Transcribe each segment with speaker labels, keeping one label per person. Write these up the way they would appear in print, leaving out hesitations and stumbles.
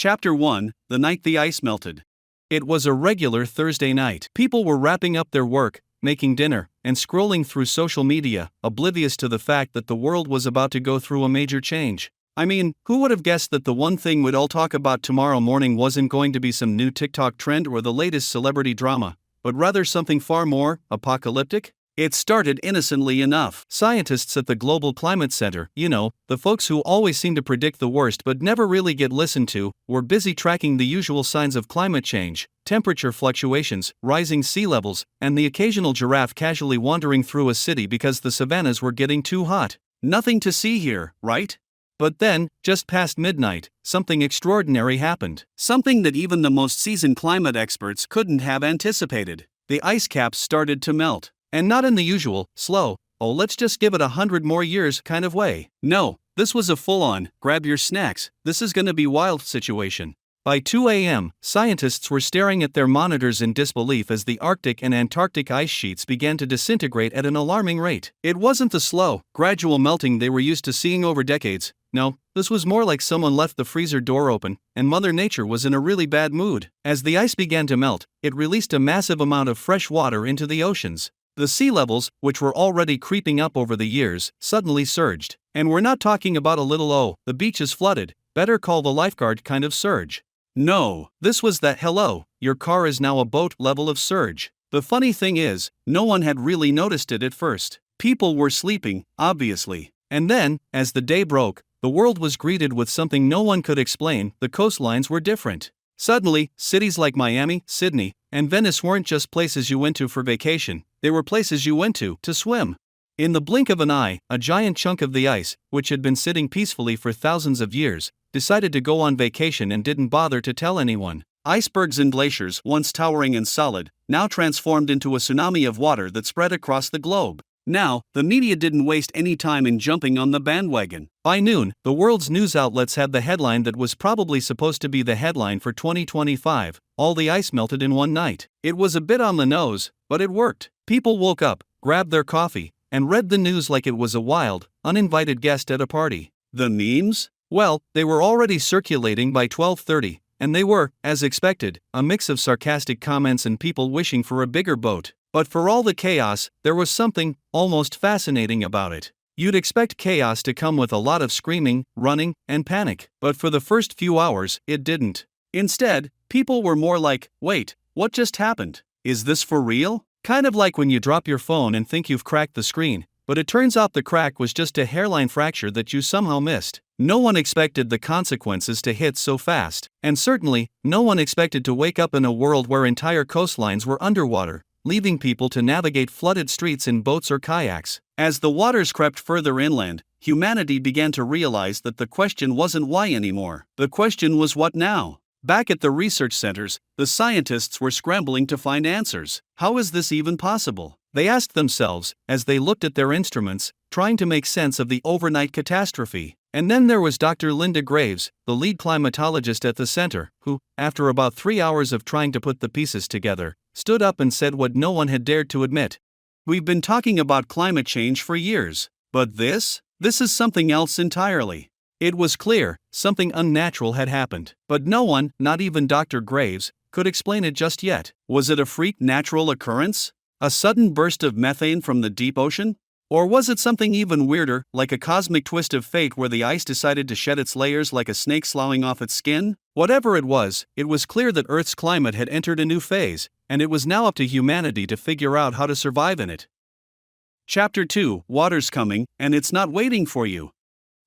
Speaker 1: Chapter 1: The Night the Ice Melted. It was a regular Thursday night. People were wrapping up their work, making dinner, and scrolling through social media, oblivious to the fact that the world was about to go through a major change. I mean, who would have guessed that the one thing we'd all talk about tomorrow morning wasn't going to be some new TikTok trend or the latest celebrity drama, but rather something far more apocalyptic? It started innocently enough. Scientists at the Global Climate Center, the folks who always seem to predict the worst but never really get listened to, were busy tracking the usual signs of climate change: temperature fluctuations, rising sea levels, and the occasional giraffe casually wandering through a city because the savannas were getting too hot. Nothing to see here, right? But then, just past midnight, something extraordinary happened. Something that even the most seasoned climate experts couldn't have anticipated. The ice caps started to melt. And not in the usual, slow, oh let's just give it 100 more years kind of way. No, this was a full-on, grab your snacks, this is gonna be wild situation. By 2 a.m., scientists were staring at their monitors in disbelief as the Arctic and Antarctic ice sheets began to disintegrate at an alarming rate. It wasn't the slow, gradual melting they were used to seeing over decades. No, this was more like someone left the freezer door open, and Mother Nature was in a really bad mood. As the ice began to melt, it released a massive amount of fresh water into the oceans. The sea levels, which were already creeping up over the years, suddenly surged. And we're not talking about a little the beach is flooded, better call the lifeguard kind of surge. No, this was that hello, your car is now a boat level of surge. The funny thing is, no one had really noticed it at first. People were sleeping, obviously. And then, as the day broke, the world was greeted with something no one could explain: the coastlines were different. Suddenly, cities like Miami, Sydney, and Venice weren't just places you went to for vacation, they were places you went to swim. In the blink of an eye, a giant chunk of the ice, which had been sitting peacefully for thousands of years, decided to go on vacation and didn't bother to tell anyone. Icebergs and glaciers, once towering and solid, now transformed into a tsunami of water that spread across the globe. Now, the media didn't waste any time in jumping on the bandwagon. By noon, the world's news outlets had the headline that was probably supposed to be the headline for 2025, all the ice melted in one night. It was a bit on the nose, but it worked. People woke up, grabbed their coffee, and read the news like it was a wild, uninvited guest at a party. The memes? Well, they were already circulating by 12:30, and they were, as expected, a mix of sarcastic comments and people wishing for a bigger boat. But for all the chaos, there was something almost fascinating about it. You'd expect chaos to come with a lot of screaming, running, and panic, but for the first few hours, it didn't. Instead, people were more like, wait, what just happened? Is this for real? Kind of like when you drop your phone and think you've cracked the screen, but it turns out the crack was just a hairline fracture that you somehow missed. No one expected the consequences to hit so fast, and certainly, no one expected to wake up in a world where entire coastlines were underwater, leaving people to navigate flooded streets in boats or kayaks. As the waters crept further inland, humanity began to realize that the question wasn't why anymore. The question was what now? Back at the research centers, the scientists were scrambling to find answers. How is this even possible? They asked themselves, as they looked at their instruments, trying to make sense of the overnight catastrophe. And then there was Dr. Linda Graves, the lead climatologist at the center, who, after about 3 hours of trying to put the pieces together, stood up and said what no one had dared to admit. We've been talking about climate change for years. But this is something else entirely. It was clear, something unnatural had happened. But no one, not even Dr. Graves, could explain it just yet. Was it a freak natural occurrence? A sudden burst of methane from the deep ocean? Or was it something even weirder, like a cosmic twist of fate where the ice decided to shed its layers like a snake sloughing off its skin? Whatever it was clear that Earth's climate had entered a new phase, and it was now up to humanity to figure out how to survive in it. Chapter 2: Water's coming, and it's not waiting for you.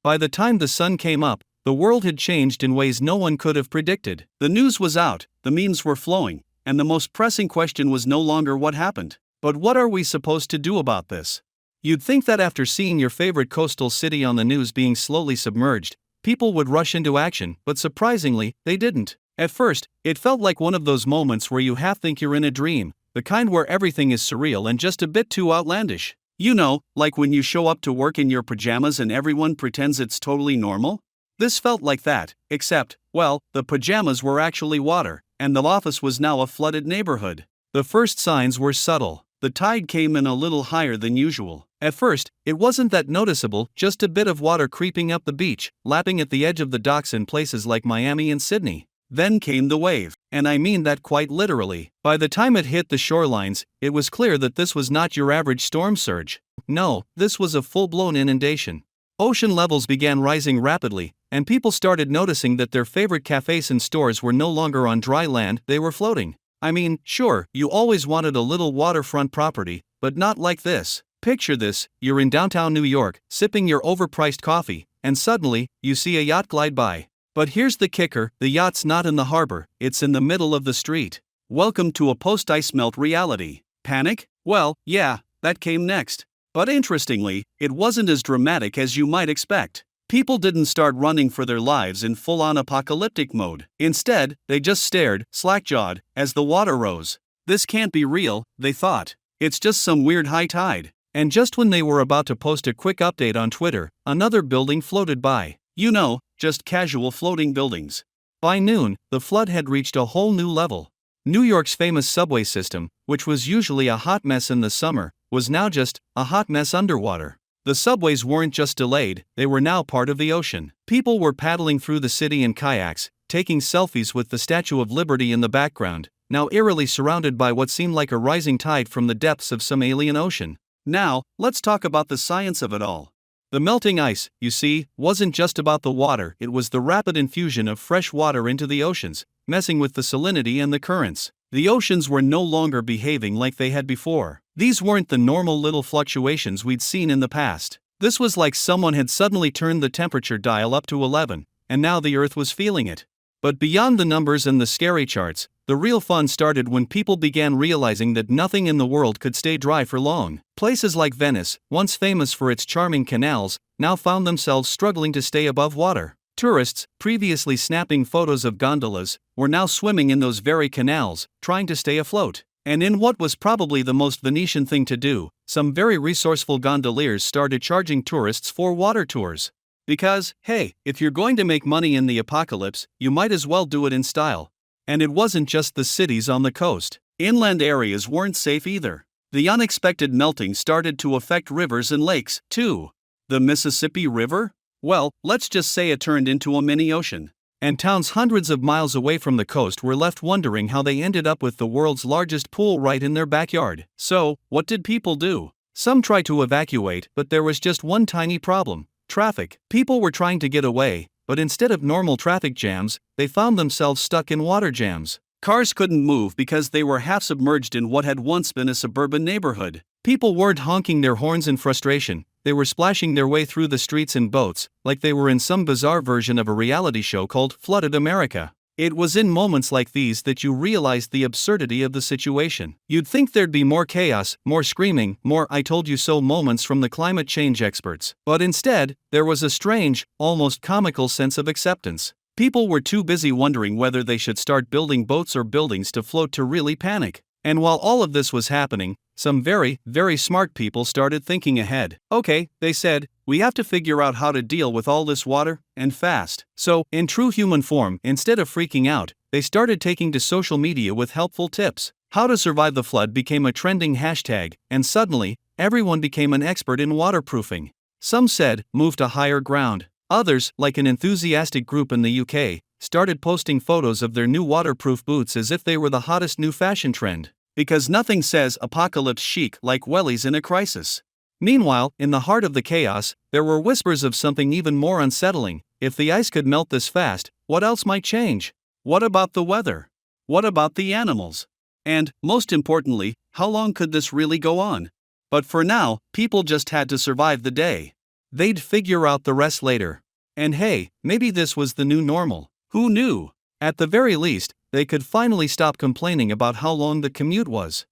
Speaker 1: By the time the sun came up, the world had changed in ways no one could have predicted. The news was out, the memes were flowing, and the most pressing question was no longer what happened, but what are we supposed to do about this? You'd think that after seeing your favorite coastal city on the news being slowly submerged, people would rush into action, but surprisingly, they didn't. At first, it felt like one of those moments where you half think you're in a dream, the kind where everything is surreal and just a bit too outlandish. You know, like when you show up to work in your pajamas and everyone pretends it's totally normal? This felt like that, except, well, the pajamas were actually water, and the office was now a flooded neighborhood. The first signs were subtle. The tide came in a little higher than usual. At first, it wasn't that noticeable, just a bit of water creeping up the beach, lapping at the edge of the docks in places like Miami and Sydney. Then came the wave, and I mean that quite literally. By the time it hit the shorelines, it was clear that this was not your average storm surge. No, this was a full-blown inundation. Ocean levels began rising rapidly, and people started noticing that their favorite cafes and stores were no longer on dry land, they were floating. I mean, sure, you always wanted a little waterfront property, but not like this. Picture this, you're in downtown New York, sipping your overpriced coffee, and suddenly, you see a yacht glide by. But here's the kicker, the yacht's not in the harbor, it's in the middle of the street. Welcome to a post-ice melt reality. Panic? Well, yeah, that came next. But interestingly, it wasn't as dramatic as you might expect. People didn't start running for their lives in full-on apocalyptic mode. Instead, they just stared, slack-jawed, as the water rose. This can't be real, they thought. It's just some weird high tide. And just when they were about to post a quick update on Twitter, another building floated by. You know, just casual floating buildings. By noon, the flood had reached a whole new level. New York's famous subway system, which was usually a hot mess in the summer, was now just a hot mess underwater. The subways weren't just delayed, they were now part of the ocean. People were paddling through the city in kayaks, taking selfies with the Statue of Liberty in the background, now eerily surrounded by what seemed like a rising tide from the depths of some alien ocean. Now, let's talk about the science of it all. The melting ice, you see, wasn't just about the water, it was the rapid infusion of fresh water into the oceans, messing with the salinity and the currents. The oceans were no longer behaving like they had before. These weren't the normal little fluctuations we'd seen in the past. This was like someone had suddenly turned the temperature dial up to 11, and now the Earth was feeling it. But beyond the numbers and the scary charts, the real fun started when people began realizing that nothing in the world could stay dry for long. Places like Venice, once famous for its charming canals, now found themselves struggling to stay above water. Tourists, previously snapping photos of gondolas, were now swimming in those very canals, trying to stay afloat. And in what was probably the most Venetian thing to do, some very resourceful gondoliers started charging tourists for water tours. Because, hey, if you're going to make money in the apocalypse, you might as well do it in style. And it wasn't just the cities on the coast. Inland areas weren't safe either. The unexpected melting started to affect rivers and lakes, too. The Mississippi River? Well, let's just say it turned into a mini ocean. And towns hundreds of miles away from the coast were left wondering how they ended up with the world's largest pool right in their backyard. So, what did people do? Some tried to evacuate, but there was just one tiny problem: traffic. People were trying to get away, but instead of normal traffic jams, they found themselves stuck in water jams. Cars couldn't move because they were half submerged in what had once been a suburban neighborhood. People weren't honking their horns in frustration, they were splashing their way through the streets in boats, like they were in some bizarre version of a reality show called Flooded America. It was in moments like these that you realized the absurdity of the situation. You'd think there'd be more chaos, more screaming, more "I told you so" moments from the climate change experts. But instead, there was a strange, almost comical sense of acceptance. People were too busy wondering whether they should start building boats or buildings to float to really panic. And while all of this was happening, some very, very smart people started thinking ahead. Okay, they said, we have to figure out how to deal with all this water, and fast. So, in true human form, instead of freaking out, they started taking to social media with helpful tips. How to survive the flood became a trending hashtag, and suddenly, everyone became an expert in waterproofing. Some said, move to higher ground. Others, like an enthusiastic group in the UK, started posting photos of their new waterproof boots as if they were the hottest new fashion trend. Because nothing says apocalypse chic like wellies in a crisis. Meanwhile, in the heart of the chaos, there were whispers of something even more unsettling. If the ice could melt this fast, what else might change? What about the weather? What about the animals? And, most importantly, how long could this really go on? But for now, people just had to survive the day. They'd figure out the rest later. And hey, maybe this was the new normal. Who knew? At the very least, they could finally stop complaining about how long the commute was.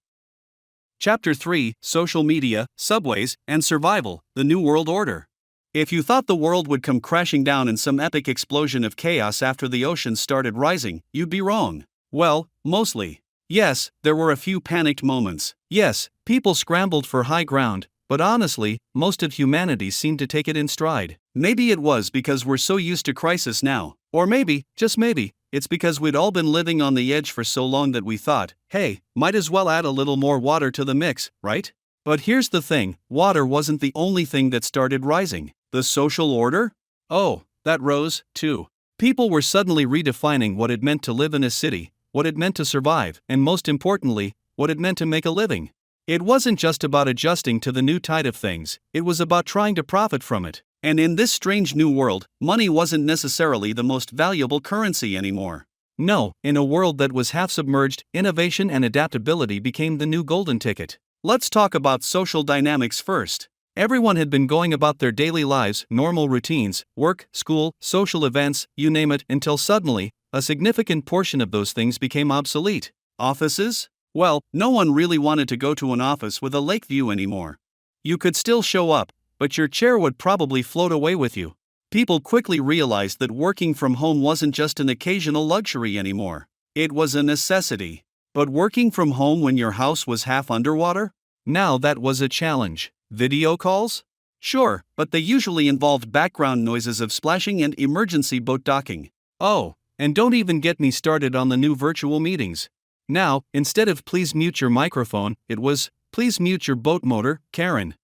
Speaker 1: Chapter 3: Social Media, Subways, and Survival, the New World Order. If you thought the world would come crashing down in some epic explosion of chaos after the oceans started rising, you'd be wrong. Well, mostly. Yes, there were a few panicked moments. Yes, people scrambled for high ground, but honestly, most of humanity seemed to take it in stride. Maybe it was because we're so used to crisis now. Or maybe, just maybe, it's because we'd all been living on the edge for so long that we thought, hey, might as well add a little more water to the mix, right? But here's the thing, water wasn't the only thing that started rising. The social order? Oh, that rose, too. People were suddenly redefining what it meant to live in a city, what it meant to survive, and most importantly, what it meant to make a living. It wasn't just about adjusting to the new tide of things, it was about trying to profit from it. And in this strange new world, money wasn't necessarily the most valuable currency anymore. No, in a world that was half submerged, innovation and adaptability became the new golden ticket. Let's talk about social dynamics first. Everyone had been going about their daily lives, normal routines, work, school, social events, you name it, until suddenly, a significant portion of those things became obsolete. Offices? Well, no one really wanted to go to an office with a lake view anymore. You could still show up, but your chair would probably float away with you. People quickly realized that working from home wasn't just an occasional luxury anymore. It was a necessity. But working from home when your house was half underwater? Now that was a challenge. Video calls? Sure, but they usually involved background noises of splashing and emergency boat docking. Oh, and don't even get me started on the new virtual meetings. Now, instead of please mute your microphone, it was, please mute your boat motor, Karen.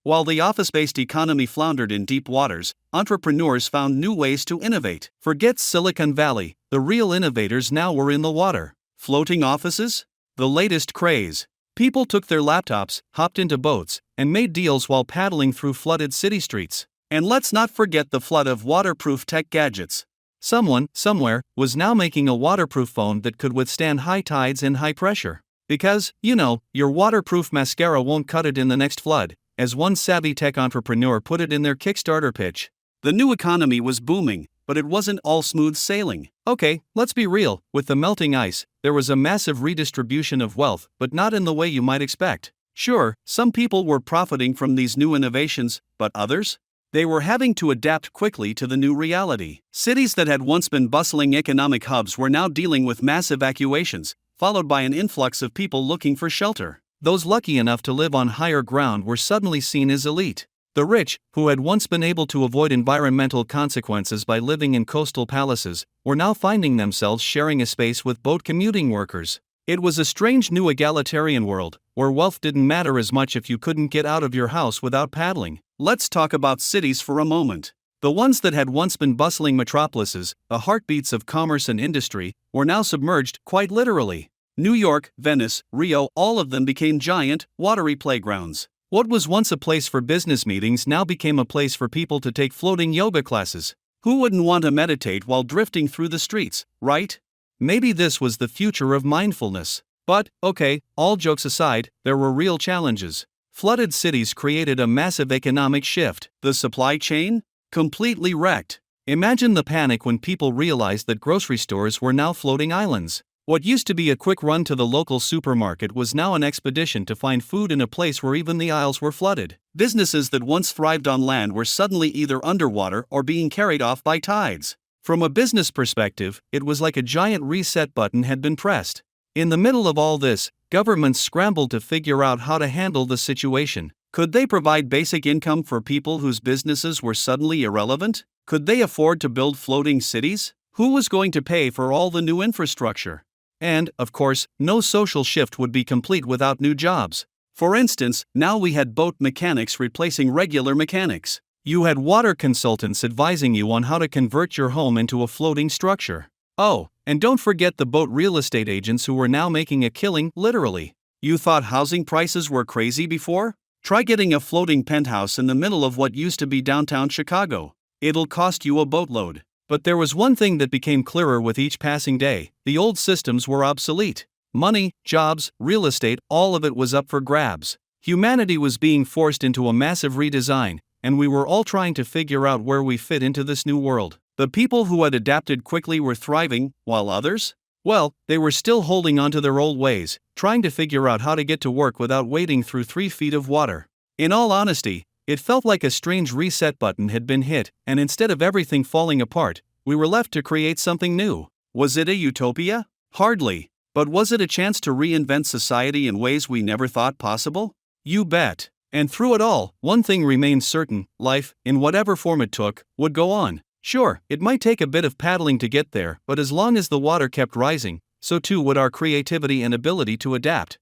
Speaker 1: While the office-based economy floundered in deep waters, entrepreneurs found new ways to innovate. Forget Silicon Valley, the real innovators now were in the water. Floating offices? The latest craze. People took their laptops, hopped into boats, and made deals while paddling through flooded city streets. And let's not forget the flood of waterproof tech gadgets. Someone, somewhere, was now making a waterproof phone that could withstand high tides and high pressure. Because, your waterproof mascara won't cut it in the next flood, as one savvy tech entrepreneur put it in their Kickstarter pitch. The new economy was booming, but it wasn't all smooth sailing. Okay, let's be real, with the melting ice, there was a massive redistribution of wealth, but not in the way you might expect. Sure, some people were profiting from these new innovations, but others? They were having to adapt quickly to the new reality. Cities that had once been bustling economic hubs were now dealing with mass evacuations, followed by an influx of people looking for shelter. Those lucky enough to live on higher ground were suddenly seen as elite. The rich, who had once been able to avoid environmental consequences by living in coastal palaces, were now finding themselves sharing a space with boat commuting workers. It was a strange new egalitarian world, where wealth didn't matter as much if you couldn't get out of your house without paddling. Let's talk about cities for a moment. The ones that had once been bustling metropolises, the heartbeats of commerce and industry, were now submerged, quite literally. New York, Venice, Rio, all of them became giant, watery playgrounds. What was once a place for business meetings now became a place for people to take floating yoga classes. Who wouldn't want to meditate while drifting through the streets, right? Maybe this was the future of mindfulness. But, okay, all jokes aside, there were real challenges. Flooded cities created a massive economic shift. The supply chain? Completely wrecked. Imagine the panic when people realized that grocery stores were now floating islands. What used to be a quick run to the local supermarket was now an expedition to find food in a place where even the aisles were flooded. Businesses that once thrived on land were suddenly either underwater or being carried off by tides. From a business perspective, it was like a giant reset button had been pressed. In the middle of all this, governments scrambled to figure out how to handle the situation. Could they provide basic income for people whose businesses were suddenly irrelevant? Could they afford to build floating cities? Who was going to pay for all the new infrastructure? And, of course, no social shift would be complete without new jobs. For instance, now we had boat mechanics replacing regular mechanics. You had water consultants advising you on how to convert your home into a floating structure. Oh, and don't forget the boat real estate agents who were now making a killing, literally. You thought housing prices were crazy before? Try getting a floating penthouse in the middle of what used to be downtown Chicago. It'll cost you a boatload. But there was one thing that became clearer with each passing day: the old systems were obsolete. Money, jobs, real estate, all of it was up for grabs. Humanity was being forced into a massive redesign, and we were all trying to figure out where we fit into this new world. The people who had adapted quickly were thriving, while others? Well, they were still holding onto their old ways, trying to figure out how to get to work without wading through 3 feet of water. In all honesty, it felt like a strange reset button had been hit, and instead of everything falling apart, we were left to create something new. Was it a utopia? Hardly. But was it a chance to reinvent society in ways we never thought possible? You bet. And through it all, one thing remained certain: life, in whatever form it took, would go on. Sure, it might take a bit of paddling to get there, but as long as the water kept rising, so too would our creativity and ability to adapt.